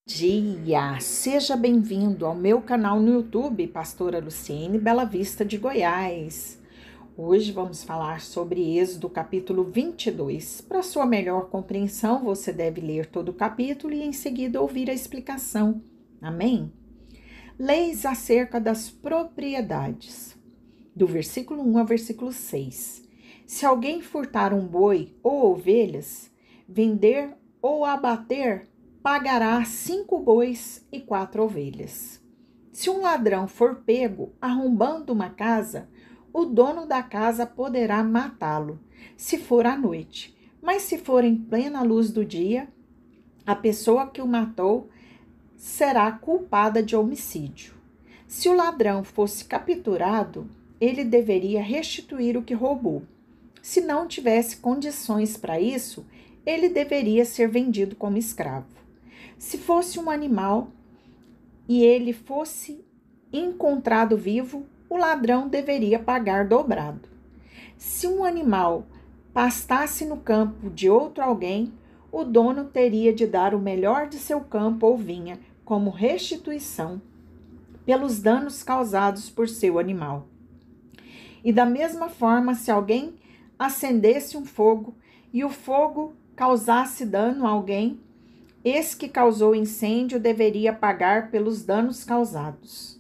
Dia! Seja bem-vindo ao meu canal no YouTube, Pastora Luciene Bela Vista de Goiás. Hoje vamos falar sobre Êxodo capítulo 22. Para sua melhor compreensão, você deve ler todo o capítulo e em seguida ouvir a explicação. Amém? Leis acerca das propriedades. Do versículo 1 ao versículo 6. Se alguém furtar um boi ou ovelhas, vender ou abater, pagará 5 bois e 4 ovelhas. Se um ladrão for pego arrombando uma casa, o dono da casa poderá matá-lo, se for à noite. Mas se for em plena luz do dia, a pessoa que o matou será culpada de homicídio. Se o ladrão fosse capturado, ele deveria restituir o que roubou. Se não tivesse condições para isso, ele deveria ser vendido como escravo. Se fosse um animal e ele fosse encontrado vivo, o ladrão deveria pagar dobrado. Se um animal pastasse no campo de outro alguém, o dono teria de dar o melhor de seu campo ou vinha como restituição pelos danos causados por seu animal. E da mesma forma, se alguém acendesse um fogo e o fogo causasse dano a alguém, esse que causou o incêndio deveria pagar pelos danos causados.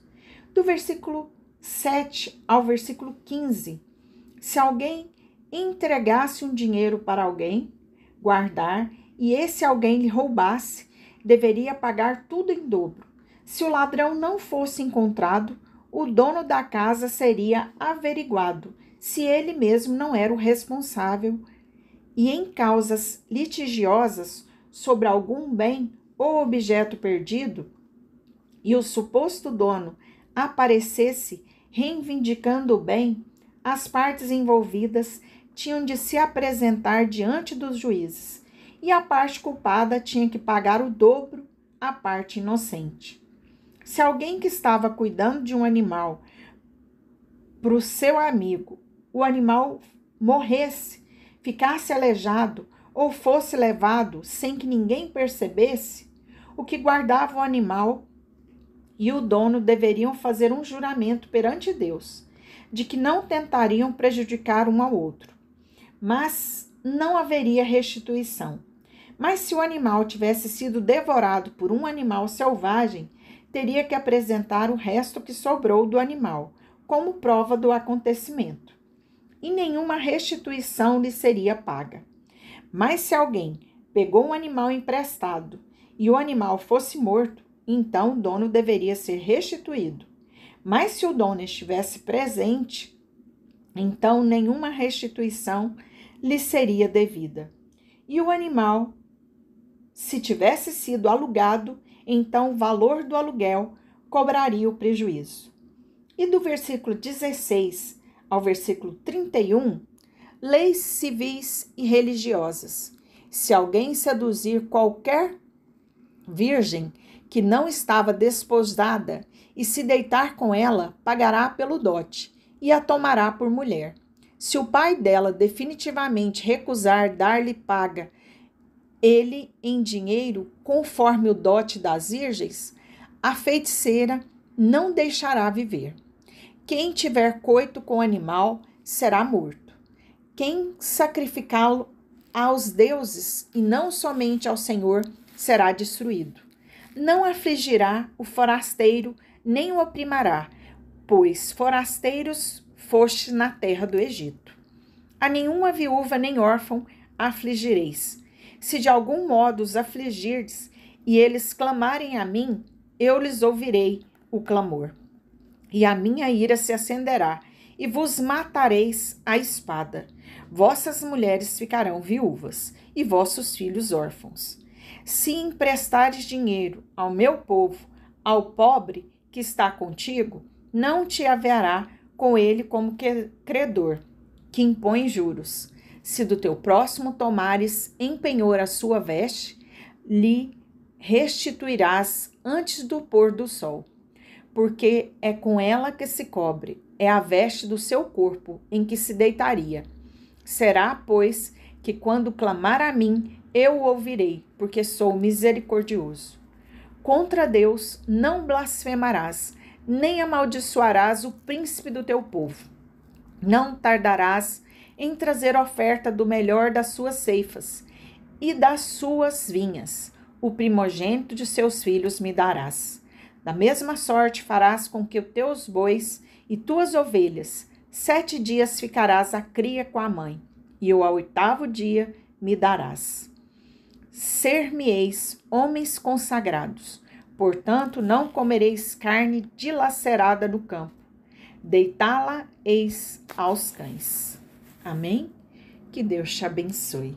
Do versículo 7 ao versículo 15, se alguém entregasse um dinheiro para alguém, guardar, e esse alguém lhe roubasse, deveria pagar tudo em dobro. Se o ladrão não fosse encontrado, o dono da casa seria averiguado, se ele mesmo não era o responsável, e em causas litigiosas sobre algum bem ou objeto perdido, e o suposto dono aparecesse reivindicando o bem, as partes envolvidas tinham de se apresentar diante dos juízes, e a parte culpada tinha que pagar o dobro à parte inocente. Se alguém que estava cuidando de um animal para o seu amigo, o animal morresse, ficasse aleijado ou fosse levado sem que ninguém percebesse, o que guardava o animal e o dono deveriam fazer um juramento perante Deus, de que não tentariam prejudicar um ao outro, mas não haveria restituição. Mas se o animal tivesse sido devorado por um animal selvagem, teria que apresentar o resto que sobrou do animal, como prova do acontecimento, e nenhuma restituição lhe seria paga. Mas se alguém pegou um animal emprestado e o animal fosse morto, então o dono deveria ser restituído. Mas se o dono estivesse presente, então nenhuma restituição lhe seria devida. E o animal, se tivesse sido alugado, então o valor do aluguel cobraria o prejuízo. E do versículo 16 ao versículo 31, leis civis e religiosas. Se alguém seduzir qualquer virgem que não estava desposada e se deitar com ela, pagará pelo dote e a tomará por mulher. Se o pai dela definitivamente recusar dar-lhe paga, ele em dinheiro, conforme o dote das virgens, a feiticeira não deixará viver. Quem tiver coito com o animal será morto. Quem sacrificá-lo aos deuses e não somente ao Senhor será destruído. Não afligirá o forasteiro, nem o oprimirá, pois forasteiros foste na terra do Egito. A nenhuma viúva nem órfão afligireis. Se de algum modo os afligirdes e eles clamarem a mim, eu lhes ouvirei o clamor. E a minha ira se acenderá, e vos matareis à espada. Vossas mulheres ficarão viúvas, e vossos filhos órfãos. Se emprestares dinheiro ao meu povo, ao pobre que está contigo, não te haverá com ele como credor, que impõe juros. Se do teu próximo tomares em penhor a sua veste, lhe restituirás antes do pôr do sol, porque é com ela que se cobre, é a veste do seu corpo em que se deitaria. Será, pois, que quando clamar a mim, eu o ouvirei, porque sou misericordioso. Contra Deus não blasfemarás, nem amaldiçoarás o príncipe do teu povo. Não tardarás em trazer oferta do melhor das suas ceifas e das suas vinhas. O primogênito de seus filhos me darás. Da mesma sorte farás com que os teus bois e tuas ovelhas, 7 dias ficarás a cria com a mãe, e ao 8º dia me darás. Ser-me-eis homens consagrados, portanto não comereis carne dilacerada no campo, deitá-la eis aos cães. Amém? Que Deus te abençoe.